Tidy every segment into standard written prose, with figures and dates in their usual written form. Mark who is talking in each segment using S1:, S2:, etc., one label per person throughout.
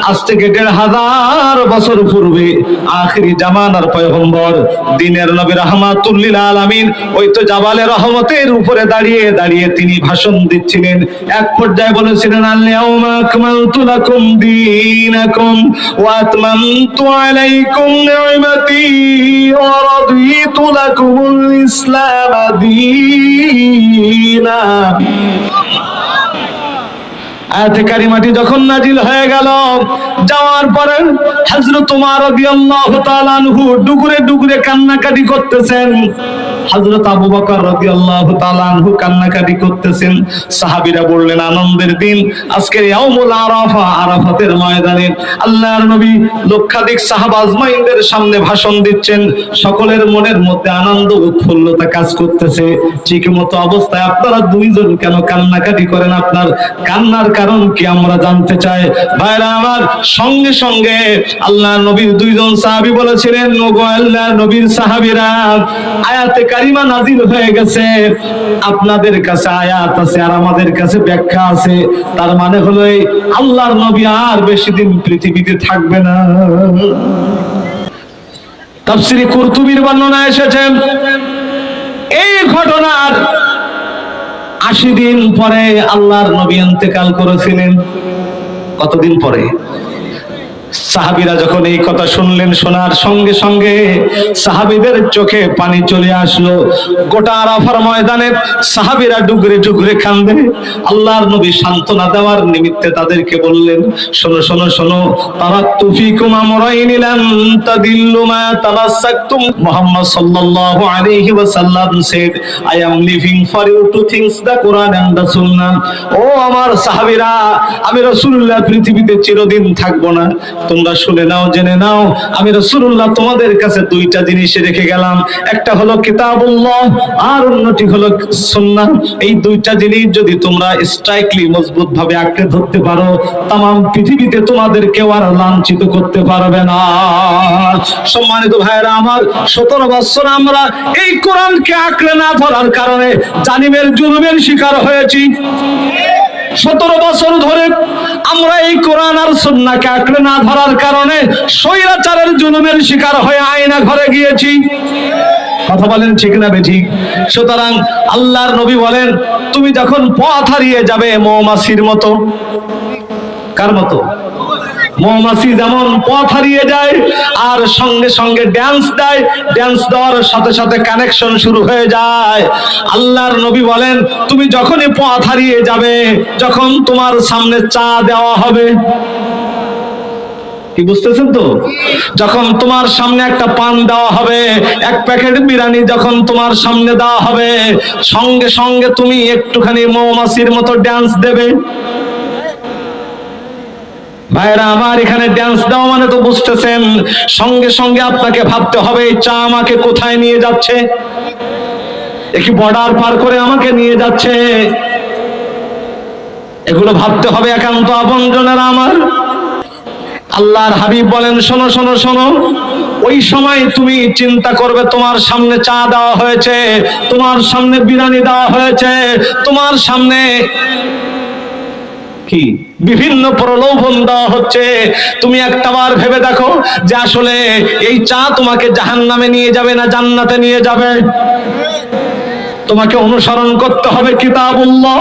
S1: আজ থেকে ১৫০০ বছর পূর্বে আখিরি জামানার পয়গম্বর দ্বীনের নবী রাহমাতুল লিল আলামিন ওই তো জাবালে রহমতের উপরে দাঁড়িয়ে দাঁড়িয়ে তিনি ভাষণ দিচ্ছিলেন। এক পর্যায়ে বলেছিলেন, আল-ইয়াউমা আকমালতু লাকুম দীনাকুম ওয়া আতমামতু আলাইকুম নি'মাতি ওয়া রাদিতু লাকুমুল ইসলাম দীনা। আয়াতে কারিমাটি যখন নাজিল হয়ে গেল, যাওয়ার পরে হযরত ওমর রাদিয়াল্লাহু তাআলা আনহু ডুগরে ডুগরে কান্নাকাটি করতেছেন। হযরত আবু বকর রাদিয়াল্লাহু তাআলা আনহু কান্নাকাটি করতেছেন। সাহাবীরা বললেন, আনন্দের দিন আজকের ইয়াউমুল আরাফা, আরাফাতের ময়দানে আল্লাহর নবী লক্ষাধিক সাহাবা আজমাইনদের সামনে ভাষণ দিচ্ছেন। সকলের মনের মধ্যে আনন্দ উৎফুল্লতা কাজ করতেছে। ঠিক মতো অবস্থায় আপনারা দুইজন কেন কান্নাকাটি করেন? আপনার কান্নার কারণ কি আমরা জানতে চাই। ভাইরা আমার, সঙ্গে সঙ্গে আল্লাহর নবীর দুইজন সাহাবী বলেছিলেন, ওগো আল্লাহর নবীর সাহাবীরা, আয়াতে কারিমা নাজিল হয়ে গেছে, আপনাদের কাছে আয়াত আছে আর আমাদের কাছে ব্যাখ্যা আছে। তার মানে হলো এই আল্লাহর নবী আর বেশি দিন পৃথিবীতে থাকবে না। তাফসীরে কুরতুবীর বর্ণনা এসেছে, এই ঘটনার ৮০ দিন পরে আল্লাহর নবী ইন্তেকাল করেছিলেন। কতদিন পরে? সাহাবীরা যখন এই কথা শুনলেন, শোনার সঙ্গে সঙ্গে সাহাবীদের চোখে পানি চলে আসলো। গোটা আরাফার ময়দানে সাহাবীরা ডুগরে ডুগরে কাঁদে। আল্লাহর নবী সান্ত্বনা দেওয়ার নিমিত্তে তাদেরকে বললেন, শোনো শোনো শোনো, তারাকতু ফীকুম আমরাইন লান তাদিল্লু মা তামাসসাকতুম। মুহাম্মদ সাল্লাল্লাহু আলাইহি ওয়াসাল্লাম said, I am living for you two things, the Quran and the Sunnah. ও আমার সাহাবীরা, আমি রাসূলুল্লাহ পৃথিবীতে চিরদিন থাকবো না। তোমরা শুনে নাও, জেনে নাও, আমি রাসূলুল্লাহ তোমাদের কাছে দুইটা জিনিস রেখে গেলাম। একটা হলো কিতাবুল্লাহ আর অন্যটি হলো সুন্নাহ। এই দুইটা জিনিস যদি তোমরা স্ট্রাইকলি মজবুত ভাবে আঁকড়ে ধরতে পারো, তামাম পৃথিবীতে তোমাদের কেউ আর লাঞ্ছিত করতে পারবে না। সম্মানিত ভাইরা আমার, ১৭ বছর আমরা এই কোরআনকে আঁকড়ে না ধরার কারণে জালিমের জুলুমের শিকার হয়েছি। ১৭ বছর ধরে আমরা এই কোরআন আর সুন্নাহকে আঁকড়ে না ধরার কারণে স্বৈরাচারের জুলুমের শিকার হয়ে আয়না ঘরে গিয়েছি। কথা বলেন ঠিক না বেঠিক? সুতরাং আল্লাহর নবী বলেন, তুমি যখন পথ হারিয়ে যাবে মৌমাছির মতো। কার মতো? মৌমাছি যেমন পথ হারিয়ে যায় আর সঙ্গে সঙ্গে ড্যান্স দেয়, ড্যান্স দেওয়ার সাথে সাথে কানেকশন শুরু হয়ে যায়। আল্লাহর নবী বলেন, তুমি যখনই পথ হারিয়ে যাবে, যখন তোমার সামনে চা দেওয়া হবে, কি বুঝতেছেন তো? যখন তোমার সামনে একটা পান দেওয়া হবে, এক প্যাকেট বিরিয়ানি যখন তোমার সামনে দেওয়া হবে, সঙ্গে সঙ্গে তুমি একটুখানি মৌমাছির মতো ড্যান্স দেবে। ভাইরা আমার, এখানে ড্যান্স দেওয়া মানে তো বুঝতেছেন, সঙ্গে সঙ্গে আপনাকে ভাবতে হবে চা আমাকে কোথায় নিয়ে যাচ্ছে, একই বর্ডার পার করে আমাকে নিয়ে যাচ্ছে, এগুলো ভাবতে হবে একান্ত আপনজনেরা আমার। আল্লাহর হাবিব বলেন, শোনো শোনো শোনো, ওই সময় তুমি চিন্তা করবে তোমার সামনে চা দেওয়া হয়েছে, তোমার সামনে বিরিয়ানি দেওয়া হয়েছে, তোমার সামনে কি বিভিন্ন প্রলোভন দেওয়া হচ্ছে। তুমি একটাবার ভেবে দেখো যে আসলে এই চা তোমাকে জাহান্নামে নিয়ে যাবে না জান্নাতে নিয়ে যাবে। তোমাকে অনুসরণ করতে হবে কিতাবুল্লাহ,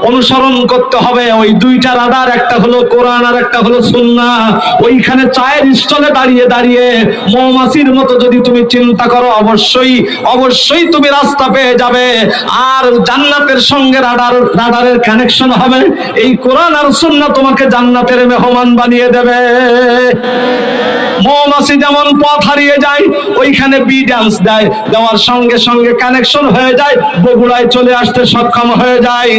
S1: অনুসরণ করতে হবে ওই দুইটা রাডার, একটা হলো কোরআন আর একটা হলো সুন্নাহ। ওইখানে চায়ের স্টলে দাঁড়িয়ে দাঁড়িয়ে মৌমাছির মতো যদি তুমি চিন্তা করো, অবশ্যই অবশ্যই তুমি রাস্তা পেয়ে যাবে। আর জান্নাতের সঙ্গে রাডারের কানেকশন হবে। এই কোরআন আর সুন্নাহ তোমাকে জান্নাতের মেহমান বানিয়ে দেবে। মৌমাছি যেমন পথ হারিয়ে যায়, ওইখানে বি ডান্স দেয়, দেওয়ার সঙ্গে সঙ্গে কানেকশন হয়ে যায়, বগুড়ায় চলে আসতে সক্ষম হয়ে যায়।